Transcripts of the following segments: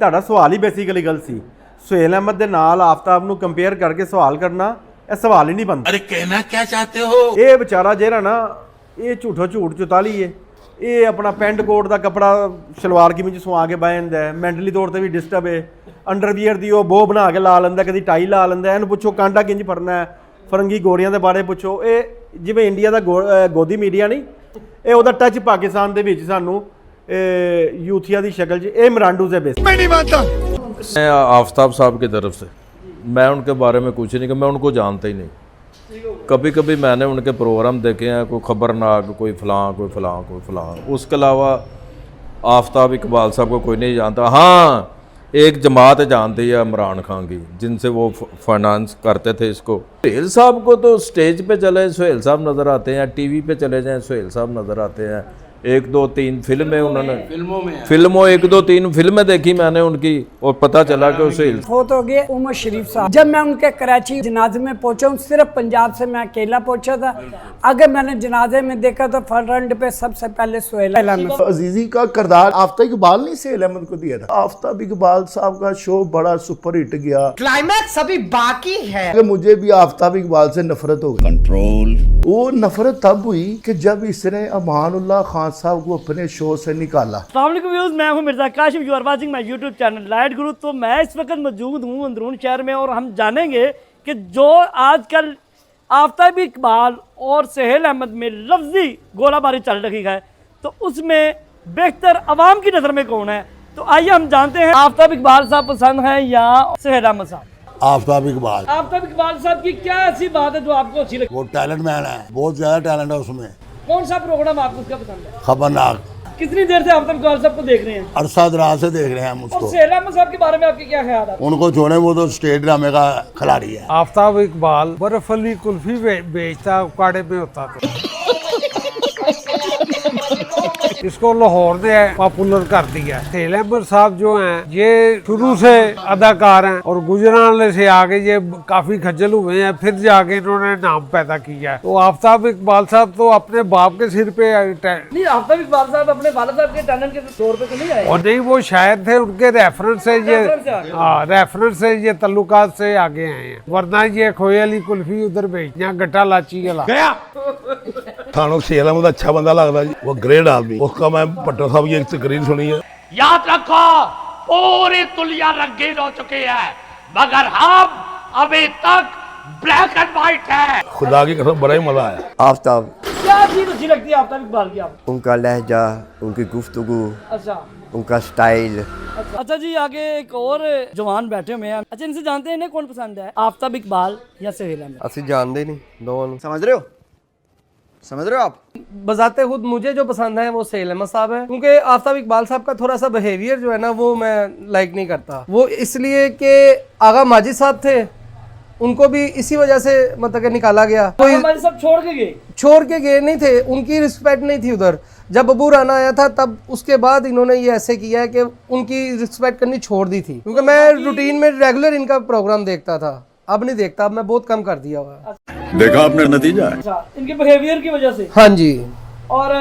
ਤੁਹਾਡਾ ਸਵਾਲ ਹੀ ਬੇਸਿਕਲੀ ਗਲਤ ਸੀ। ਸੁਹੇਲ ਅਹਿਮਦ ਦੇ ਨਾਲ ਆਫਤਾਬ ਨੂੰ ਕੰਪੇਅਰ ਕਰਕੇ ਸਵਾਲ ਕਰਨਾ ਇਹ ਸਵਾਲ ਹੀ ਨਹੀਂ ਬਣਦਾ। अरे कहना क्या चाहते हो? ਇਹ ਵਿਚਾਰਾ ਜਿਹੜਾ ਨਾ ਇਹ ਝੂਠੋ ਝੂਠ ਚੁਤਾਲੀ ਏ। ਇਹ ਆਪਣਾ ਪੈਂਟ ਕੋਟ ਦਾ ਕੱਪੜਾ ਸ਼ਲਵਾਰ ਕਮੀਜ਼ ਸਵਾ ਕੇ ਬਹਿ ਜਾਂਦਾ ਹੈ, ਮੈਂਟਲੀ ਤੌਰ ਤੇ ਵੀ ਡਿਸਟਰਬ ਹੈ। ਅੰਡਰਵੀਅਰ ਦੀ ਉਹ ਬੋ ਬਣਾ ਕੇ ਲਾ ਲੈਂਦਾ, ਕਦੀ ਟਾਈ ਲਾ ਲੈਂਦਾ। ਇਹਨੂੰ ਪੁੱਛੋ ਕਾਂਡਾ ਕਿੰਜ ਫੜਨਾ ਹੈ, ਫਰੰਗੀ ਗੋਰੀਆਂ ਦੇ ਬਾਰੇ ਪੁੱਛੋ। ਇਹ ਜਿਵੇਂ ਇੰਡੀਆ ਦਾ ਗੋਦੀ ਮੀਡੀਆ ਨਹੀਂ, ਇਹ ਉਹਦਾ ਟੱਚ ਪਾਕਿਸਤਾਨ ਦੇ ਵਿੱਚ ਸਾਨੂੰ यूथिया की शक्ल च ये मरांडू से बेस। मैं नहीं मानता। आफ्ताब साहब की तरफ से मैं उनके बारे में कुछ नहीं, मैं उनको जानता ही नहीं। कभी कभी मैंने उनके प्रोग्राम देखे हैं, कोई खबरनाक, कोई फलां कोई फलां कोई फलां। उसके अलावा आफ्ताब इकबाल साहब को कोई नहीं जानता। हाँ, एक जमात जानती है इमरान खान की, जिनसे वो फाइनेंस करते थे इसको। सुहेल साहब को तो स्टेज पे चले सुहेल साहब नज़र आते हैं, टीवी पे चले जाएं सुहेल साहब नज़र आते हैं। 1 2 3 फिल्में उन्होंने फिल्मों 1 2 3 फिल्में देखी मैंने उनकी, और पता चला कि उसे फोत हो गए उमर शरीफ साहब। जब मैं उनके कराची जनाजे में पहुंचा हूँ, सिर्फ पंजाब से मैं अकेला पहुंचा था। अगर मैंने जनाजे में देखा तो फ्रंट पे सबसे पहले सुहेल अहमद। अजीजी का किरदार आफ्ताब इकबाल ने सुहेल अहमद को दिया था। आफ्ताब इकबाल साहब का शो बड़ा सुपर हिट गया, क्लाइमैक्स अभी बाकी है। मुझे भी आफ्ताब इकबाल से नफरत हो गई। कंट्रोल वो नफरत तब हुई कि जब इसने अमानुल्लाह खान साहब को अपने शो से निकाला। अस्सलाम वालेकुम व्यूअर्स, मैं हूं Mirza Kashif, you are watching my YouTube channel Light Guru. तो मैं इस वक्त मौजूद हूं अंदरून शहर में, और हम जानेंगे कि जो आजकल आफ्ताब इकबाल और सुहेल अहमद में लफ्जी गोलाबारी चल रही है, तो उसमें बेहतर अवाम की नज़र में कौन है। तो आइए हम जानते हैं, आफ्ताब इकबाल साहब पसंद है या सुहेल अहमद साहब? आफ्ताब इकबाल। आफ्ताब इकबाल साहब की क्या ऐसी बात है जो आपको अच्छी लगी? वो टैलेंट मैन है, बहुत ज्यादा टैलेंट है उसमें। कौन सा प्रोग्राम आपको उसका पसंद है? खबरनाक। कितनी देर से आफ्ताब इकबाल साहब को देख रहे हैं? अरसा दराज से देख रहे हैं हम और उसको। सुहेल अहमद साहब के बारे में आपके क्या ख्याल है? उनको छोड़े, वो तो स्टेट ड्रामे का खिलाड़ी है। आफ्ताब इकबाल बर्फली कुल्फी बेचता, उकाड़े में होता था। इसको लाहौर ने पॉपुलर कर दिया। सुहेल अहमद साहब जो हैं ये शुरू से अदाकार हैं, और गुजरान से आगे ये काफी खज्जल हुए हैं, फिर जाके इन्होंने नाम पैदा किया है। तो आफ्ताब इकबाल साहब तो अपने बाप के सिर पे नहीं, आफ्ताब इकबाल साहब अपने वालिद साहब के टैलेंट के तौर पे तो नहीं आए, और नहीं, वो शायर थे, उनके रेफरेंस से ये रेफरेंस से ये तल्लुकात से आगे आए हैं। वरना ये खोए वाली कुल्फी उधर बेच, यहाँ गट्टा लाची गया। थानों सुहेल अहमद अच्छा बंदा लगता जी, वो ग्रेट आदमी। उसका मैं भट्टो साहब की एक तकरीर सुनी है। याद रखो, पूरी दुनिया रंगीन हो चुकी है, मगर हम अभी तक ब्लैक एंड व्हाइट है। खुदा की कसम बड़ा ही मजा आया। आफ्ताब, क्या चीज अच्छी लगती है आफ्ताब इकबाल की आपको? उनका लहजा, उनकी गुफ्तगू, अच्छा उनका स्टाइल। अच्छा जी, आगे एक और जवान बैठे हुए हैं। अच्छा, इनसे जानते हैं इन्हें कौन पसंद है, आफ्ताब इकबाल या सुहेल अहमद? असि जानते नहीं दोनों। समझ रहे हो आप? बजाते खुद मुझे जो पसंद है वो सुहेल अहमद साहब है, क्योंकि आफ्ताब इकबाल साहब का थोड़ा सा बिहेवियर जो है ना वो मैं लाइक नहीं करता। वो इसलिए कि आगा माजिद साहब थे, उनको भी इसी वजह से मतलब कि निकाला गया। कोई हमारे सब छोड़ के गए नहीं थे, उनकी रिस्पेक्ट नहीं थी उधर। जब अबू राना आया था तब उसके बाद इन्होंने ये ऐसे किया है कि उनकी रिस्पेक्ट करनी छोड़ दी थी, क्योंकि मैं रूटीन में रेगुलर इनका प्रोग्राम देखता था, अब नहीं देखता, अब मैं बहुत कम कर दिया हुआ। देखा आपने नतीजा है। अच्छा, इनके बिहेवियर की वजह से। हाँ जी। और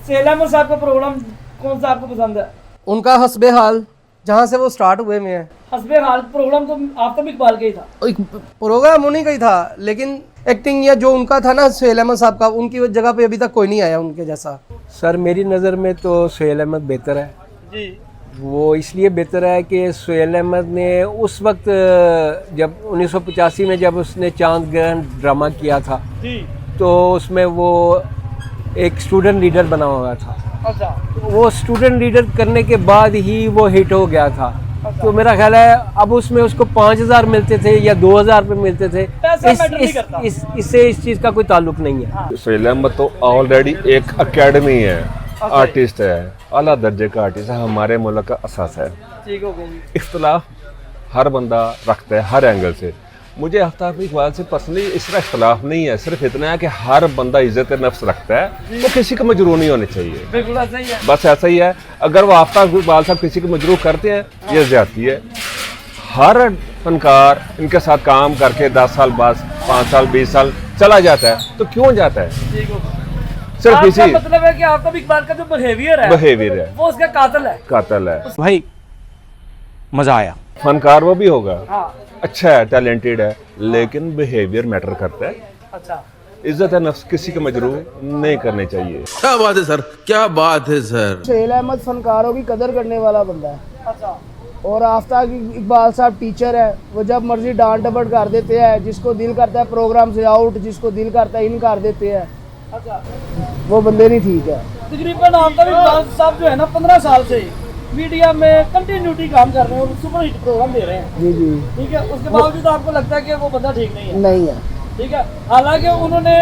सुहेल अहमद साहब का प्रोग्राम कौन सा आपको पसंद है? उनका हस्बे हाल, जहाँ से वो स्टार्ट हुए में है। हस्बे हाल प्रोग्राम तो आफ्ताब इकबाल का ही था। एक प्रोग्राम उन्हीं का ही था, लेकिन एक्टिंग या जो उनका था ना सुहेल अहमद साहब का, उनकी जगह पे अभी तक कोई नहीं आया उनके जैसा। सर मेरी नज़र में तो सुहेल अहमद बेहतर है जी। वो इसलिए बेहतर है कि सुहेल अहमद ने उस वक्त जब 1985 में जब उसने चांद ग्रहण ड्रामा किया था जी, तो उसमें वो एक स्टूडेंट लीडर बना हुआ था। अच्छा। वो स्टूडेंट लीडर करने के बाद ही वो हिट हो गया था। अच्छा। तो मेरा ख्याल है अब उसमें उसको 5000 मिलते थे या 2000 रुपये मिलते थे, इससे इस चीज़ का कोई ताल्लुक नहीं है। सुहेल अहमद तो ऑलरेडी एक अकेडमी है, आर्टिस्ट है, आला दर्जे का आर्टिस्ट है, हमारे मुल्क का असास है। ठीक हो गई। इख्तलाफ हर बंदा रखता है हर एंगल से। मुझे आफ्ताब इकबाल से पर्सनली इस तरह इख्तलाफ नहीं है, सिर्फ इतना है कि हर बंदा इज्जत नफ्स रखता है, वो किसी का मजरूह नहीं होने चाहिए। बिल्कुल ऐसा ही है। बस ऐसा ही है। अगर वो आफ्ताब इकबाल साहब किसी को मजरूह करते हैं, ये ज्यादती है। हर फनकार इनके साथ काम करके 10 साल बाद 5 साल 20 साल चला जाता है, तो क्यों जाता है? ठीक हो। सिर्फ इसी मतलब है कि आफ्ताब इकबाल का जो बिहेवियर है है वो उसका कातिल है। कातिल है भाई मज़ा आया। फनकार वो भी होगा, अच्छा है, टैलेंटेड है, लेकिन बिहेवियर मैटर करता है। अच्छा, इज्जत है नफ्स किसी को मजरूह नहीं करनी चाहिए। क्या बात है सर, क्या बात है सर। सुहेल अहमद फनकारों की कदर करने वाला बंदा है। अच्छा, और आफ्ताब इकबाल साहब टीचर है, वो जब मर्जी डांट डपट कर देते हैं, जिसको दिल करता है प्रोग्राम से आउट, जिसको दिल करता है इन कर देते हैं। अच्छा, वो बंदे नहीं ठीक है। तकरीबन आफ्ताब इकबाल साहब जो है ना 15 साल से मीडिया में कंटिन्यूटी काम कर रहे हैं और सुपर हिट प्रोग्राम दे रहे हैं। जी जी, ठीक है, उसके बावजूद आपको लगता है कि वो बंदा ठीक नहीं है? नहीं है। ठीक है, हालांकि उन्होंने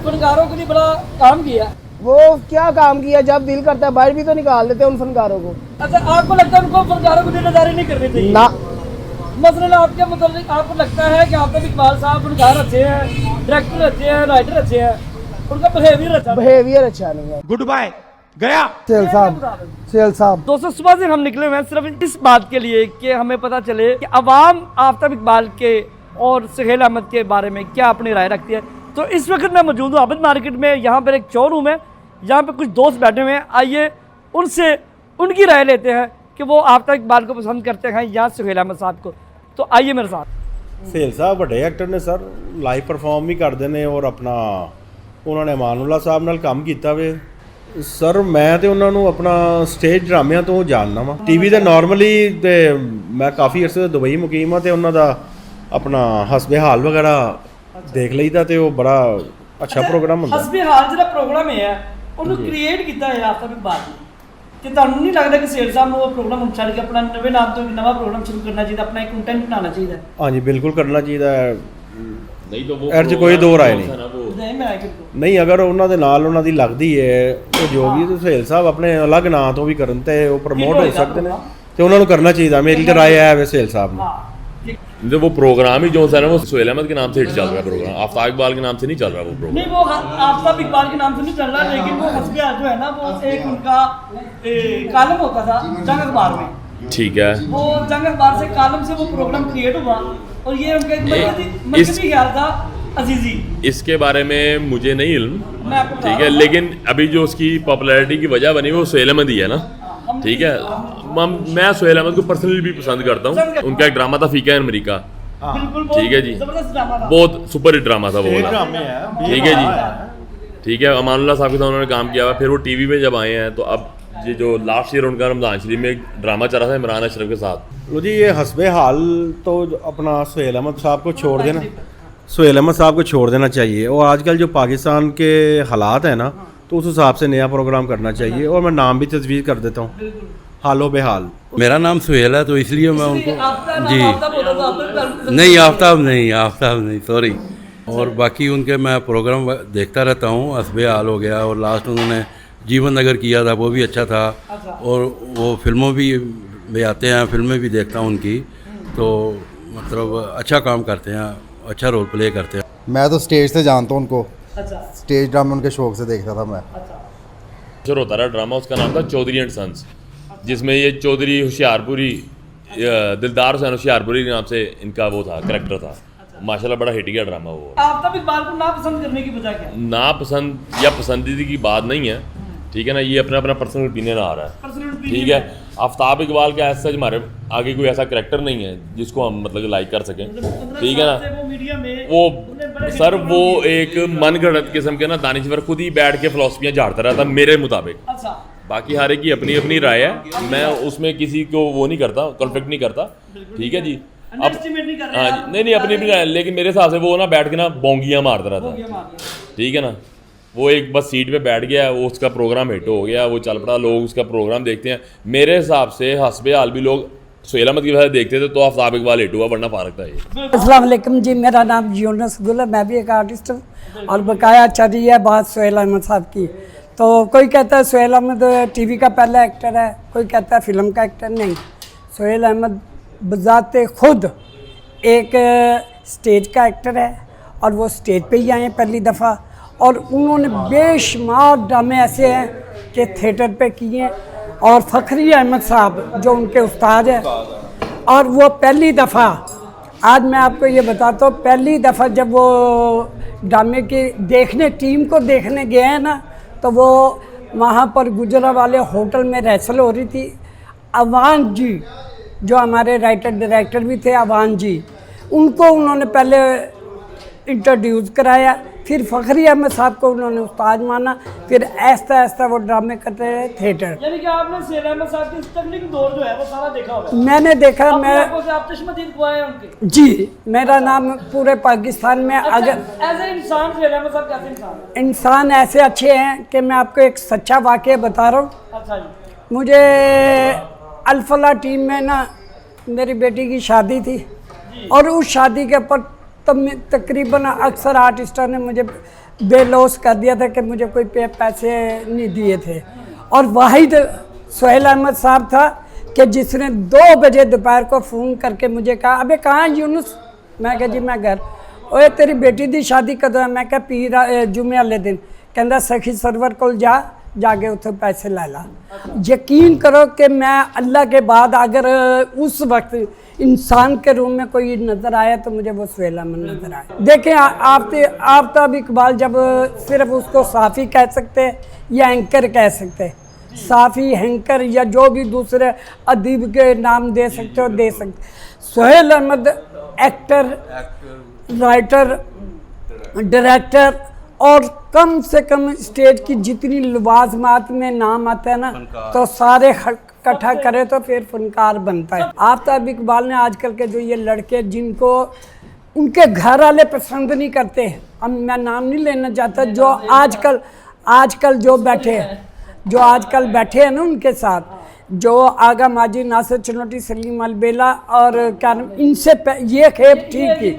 फनकारों के लिए बड़ा काम किया। वो क्या काम किया, जब दिल करता है बाहर भी तो निकाल देते हैं उन फनकारों को। अच्छा, आपको लगता है उनको फनकारों को जिम्मेदारी नहीं करनी चाहिए? ना, मसलन आपके मतलब आपको लगता है कि आफ्ताब इकबाल साहब फनकार अच्छे हैं, डायरेक्टर अच्छे हैं, राइटर अच्छे हैं, उनका बिहेवियर अच्छा नहीं है। गुड बाय, गया। सेल साहब दोस्तों, सुबह से हम निकले हुए हैं सिर्फ इस बात के लिए कि हमें पता चले कि अवाम आफ्ताब इकबाल के और सुहेल अहमद के बारे में क्या अपनी राय रखती है। तो इस वक्त मैं मौजूद हूँ आबिद मार्केट में। यहाँ पर एक शोरूम है, यहाँ पे कुछ दोस्त बैठे हुए हैं। आइए उनसे उनकी राय लेते हैं कि वो आफ्ताब इकबाल को पसंद करते हैं या सुहेल अहमद साहब को। तो आइए मेरे साथ। ਸੇਲ ਸਾਹਿਬ ਵੱਡੇ ਐਕਟਰ ਨੇ ਸਰ, ਲਾਈਵ ਪਰਫਾਰਮ ਵੀ ਕਰਦੇ ਨੇ ਔਰ ਆਪਣਾ ਉਹਨਾਂ ਨੇ ਅਮਾਨੁੱਲਾ ਸਾਹਿਬ ਨਾਲ ਕੰਮ ਕੀਤਾ ਵੇ ਸਰ। ਮੈਂ ਤੇ ਉਹਨਾਂ ਨੂੰ ਆਪਣਾ ਸਟੇਜ ਡਰਾਮਿਆਂ ਤੋਂ ਜਾਣਦਾ ਵਾਂ, ਟੀਵੀ ਤੇ ਨਾਰਮਲੀ, ਤੇ ਮੈਂ ਕਾਫੀ ਅਰਸੇ ਤੋਂ ਦੁਬਈ ਮੁਕੀਮ ਆ ਤੇ ਉਹਨਾਂ ਦਾ ਆਪਣਾ ਹਸਬੇ ਹਾਲ ਵਗੈਰਾ ਦੇਖ ਲਈਦਾ ਤੇ ਉਹ ਬੜਾ ਅੱਛਾ ਪ੍ਰੋਗਰਾਮ ਹੁੰਦਾ। ਹਸਬੇ ਹਾਲ ਜਿਹੜਾ ਪ੍ਰੋਗਰਾਮ ਹੈ ਉਹਨੂੰ ਕ੍ਰੀਏਟ ਕੀਤਾ ਹੈ आफ्ताब इकबाल ਨੇ। ਕਿ ਤੁਹਾਨੂੰ ਨਹੀਂ ਲੱਗਦਾ ਕਿ ਸੇਲ ਸਾਹਿਬ ਨੂੰ ਉਹ ਪ੍ਰੋਗਰਾਮ ਛੱਡ ਕੇ ਆਪਣਾ ਨਵੇਂ ਨਾਮ ਤੋਂ ਇੱਕ ਨਵਾਂ ਪ੍ਰੋਗਰਾਮ ਸ਼ੁਰੂ ਕਰਨਾ ਚਾਹੀਦਾ, ਆਪਣਾ ਇੱਕ ਕੰਟੈਂਟ ਬਣਾਉਣਾ ਚਾਹੀਦਾ? ਹਾਂਜੀ, ਬਿਲਕੁਲ ਕਰਨਾ ਚਾਹੀਦਾ ਹੈ। नहीं तो वो ਇਹ 'ਚ ਕੋਈ ਦੋ ਰਾਏ ਨਹੀਂ। ਨਹੀਂ, ਮੈਂ ਕਿਹਾ ਨਹੀਂ, ਅਗਰ ਉਹਨਾਂ ਦੇ ਨਾਲ ਉਹਨਾਂ ਦੀ ਲੱਗਦੀ ਹੈ ਉਹ ਜੋ ਵੀ ਸੁਹੇਲ ਸਾਹਿਬ ਆਪਣੇ ਅਲੱਗ ਨਾਂ ਤੋਂ ਵੀ ਕਰਨ ਤੇ ਉਹ ਪ੍ਰਮੋਟ ਹੋ ਸਕਦੇ ਨੇ ਤੇ ਉਹਨਾਂ ਨੂੰ ਕਰਨਾ ਚਾਹੀਦਾ। ਮੇਰੀ ਤਾਂ ਰਾਏ ਹੈ ਵੇ ਸੁਹੇਲ ਸਾਹਿਬ ਨੂੰ। जो वो प्रोग्राम ही जो है ना वो सुहेल अहमद के नाम से हिट चल रहा है प्रोग्राम, आफ्ताब इकबाल के नाम से नहीं चल रहा वो प्रोग्राम। नहीं, वो आफ्ताब इकबाल के नाम से नहीं चल रहा, लेकिन वो हस्बे हाल जो है ना वो एक उनका कॉलम होता था जंग अखबार में। ठीक है, वो जंग अखबार से कॉलम से वो प्रोग्राम क्रिएट हुआ और ये उनका मकसदी ख्याल था अजीजी। इसके बारे में मुझे नहीं इल्म, मैं आपको ठीक है, लेकिन अभी जो उसकी पॉपुलैरिटी की वजह बनी वो सुहेल अहमद ही है ना। ठीक है, मैं सुहेल अहमद को पर्सनली भी पसंद करता हूँ। उनका एक ड्रामा था फीका इन अमेरिका, ठीक है जी, बहुत सुपर हिट ड्रामा था वो वाला। ठीक है जी, ठीक है, अमानुल्लाह साहब के साथ उन्होंने काम किया हुआ। फिर वो टीवी पे जब आए हैं तो अब ये जो लास्ट ईयर उनका रमज़ान शरीफ में एक ड्रामा चला था इमरान अशरफ के साथ। लो जी, ये हस्बे हाल तो अपना सुहेल अहमद साहब को छोड़ देना, सुहेल अहमद साहब को छोड़ देना चाहिए। और आजकल जो पाकिस्तान के हालात हैं ना, तो उस हिसाब से नया प्रोग्राम करना चाहिए। और मैं नाम भी तजवीज़ कर देता हूँ, हालो बेहाल। मेरा नाम सुहेल है तो इसलिए मैं उनको जी नहीं, आफ्ताब नहीं, सॉरी। और बाकी उनके मैं प्रोग्राम देखता रहता हूँ, हस्बे हाल हो गया और लास्ट उन्होंने जीवन नगर किया था, वो भी अच्छा था। और वो फिल्मों भी आते हैं, फिल्में भी देखता हूँ उनकी, तो मतलब अच्छा काम करते हैं, अच्छा रोल प्ले करते हैं। मैं तो स्टेज से जानता हूँ उनको, स्टेज ड्रामा उनके शौक से देखता था मैं। शुरू होता रहा ड्रामा, उसका नाम था चौधरी एंड सन्स, जिसमें ये चौधरी होशियारपुरी, दिलदार हुसैन होशियारपुरी के नाम से इनका वो था, करेक्टर था। माशाल्लाह बड़ा हिट गया ड्रामा वो। आफ्ताब इकबाल को नापसंद करने की वजह क्या है? नापसंद या पसंदीदा की बात नहीं है, ठीक है ना, ये अपना अपना पर्सनल ओपिनियन आ रहा है, ठीक है। आफ्ताब इकबाल का ऐसा हमारे आगे कोई ऐसा करेक्टर नहीं है जिसको हम मतलब लाइक कर सकें, ठीक है ना। वो सर वो एक मनगढ़ंत किस्म के ना दानिश्वर खुद ही बैठ के फिलॉसफियाँ झाड़ता रहता मेरे मुताबिक। बाकी हर एक की अपनी अपनी राय है, मैं उसमें किसी को वो नहीं करता, कॉन्फ्लिक्ट नहीं करता, ठीक है जी। अब हाँ जी, नहीं अपनी अपनी राय, लेकिन मेरे हिसाब से वो ना बैठ के ना बोंगियाँ मारता रहता, ठीक है ना। वो एक बस सीट पे बैठ गया, वो उसका प्रोग्राम हिट हो गया, वो चल पड़ा, लोग उसका प्रोग्राम देखते हैं। मेरे हिसाब से हस्बे हाल भी लोग सुहेल अहमद की वजह से देखते थे, तो आफ्ताब इकबाल हिट हुआ, वरना फारक था ये। अस्सलाम वालेकुम जी, मेरा नाम यूनुस गुल है, मैं भी एक आर्टिस्ट हूँ और बकाया चल रही है बात सुहेल अहमद साहब की। तो कोई कहता है सुहेल अहमद टीवी का पहला एक्टर है, कोई कहता है फिल्म का एक्टर। नहीं, सुहेल अहमद बजाते खुद एक स्टेज का एक्टर है और वो स्टेज पे ही आए हैं पहली दफ़ा। और उन्होंने बेशुमार ड्रामे ऐसे हैं कि थिएटर पे किए हैं। और फ़खरी अहमद साहब जो उनके उस्ताद हैं, और वो पहली दफ़ा, आज मैं आपको ये बताता हूँ, पहली दफ़ा जब वो ड्रामे की देखने टीम को देखने गए हैं ना, तो वो वहाँ पर गुजरा वाले होटल में रिहर्सल हो रही थी। अवान जी जो हमारे राइटर डायरेक्टर भी थे अवान जी, उनको उन्होंने पहले इंट्रोड्यूस कराया, फिर फ़खरी अहमद साहब को उन्होंने उस्ताद माना, फिर ऐसा ऐसा वो ड्रामे करते रहे थिएटर। यानी कि आपने सुहेल अहमद साहब की स्ट्रगलिंग दौर जो है वो सारा देखा होगा। मैंने देखा, मैं आप चश्मदीद को आए उनके। जी, मेरा नाम पूरे पाकिस्तान में अगर एज ए इंसान सुहेल अहमद साहब कैसे इंसान है? इंसान ऐसे अच्छे हैं कि मैं आपको एक सच्चा वाक़या बता रहा हूँ। अच्छा जी। मुझे अल्फला टीम में ना मेरी बेटी की शादी थी और उस शादी के ऊपर तकरीबन अक्सर आर्टिस्टों ने मुझे बेलौस कर दिया था कि मुझे कोई पैसे नहीं दिए थे, और वाहिद सुहेल अहमद साहब था कि जिसने 2 बजे दोपहर को फ़ोन करके मुझे कहा, अबे कहाँ यूनुस? मैं कहा जी मैं घर। ओए तेरी बेटी दी शादी कदों है? मैं कहा पीर जुमे वाले दिन। कहता सखी सरवर को जाके उतो पैसे ला ला। यकीन करो कि मैं अल्लाह के बाद अगर उस वक्त इंसान के रूम में कोई नज़र आया तो मुझे वो सुहेल अहमद नज़र आया। देखें आफ्ताब इकबाल जब सिर्फ उसको साफ़ी कह सकते या एंकर कह सकते, साफ़ी एंकर या जो भी दूसरे अदीब के नाम दे सकते हो दे सकते। Suhail Ahmed actor, writer, director और कम से कम स्टेज की जितनी लवाजमात में नाम आता है ना तो सारे इकट्ठा करे तो फिर फनकार बनता है। आफ्ताब इकबाल ने आजकल के जो ये लड़के जिनको उनके घर वाले पसंद नहीं करते, अब मैं नाम नहीं लेना चाहता, जो आजकल जो आजकल बैठे हैं ना उनके साथ, जो आगा माजी, नासिर चनोटी, सलीम अलबेला और क्या नाम, इनसे ये खेप ठीक थी,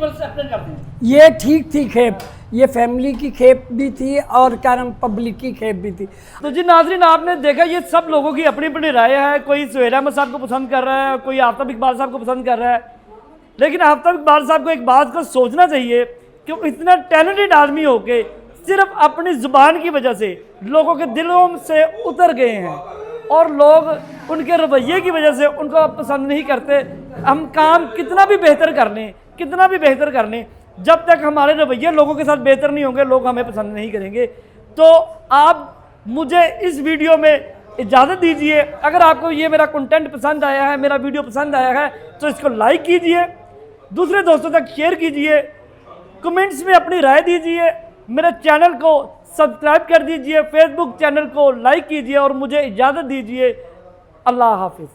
ये ठीक थी खेप, ये फैमिली की खेप भी थी और क्या नाम पब्लिक की खेप भी थी। तो जी नाज़रीन, आपने देखा ये सब लोगों की अपनी अपनी राय है। कोई सुहेल अहमद साहब को पसंद कर रहा है, कोई आफ्ताब इकबाल साहब को पसंद कर रहा है, लेकिन आफ्ताब इकबाल साहब को एक बात को सोचना चाहिए कि वो इतना टैलेंटेड आदमी हो के सिर्फ अपनी ज़ुबान की वजह से लोगों के दिलों से उतर गए हैं और लोग उनके रवैये की वजह से उनको पसंद नहीं करते। हम काम कितना भी बेहतर कर लें, जब तक हमारे रवैये लोगों के साथ बेहतर नहीं होंगे लोग हमें पसंद नहीं करेंगे। तो आप मुझे इस वीडियो में इजाज़त दीजिए। अगर आपको ये मेरा कंटेंट पसंद आया है, मेरा वीडियो पसंद आया है तो इसको लाइक कीजिए, दूसरे दोस्तों तक शेयर कीजिए, कमेंट्स में अपनी राय दीजिए, मेरे चैनल को सब्सक्राइब कर दीजिए, फेसबुक चैनल को लाइक कीजिए और मुझे इजाज़त दीजिए। अल्लाह हाफिज़।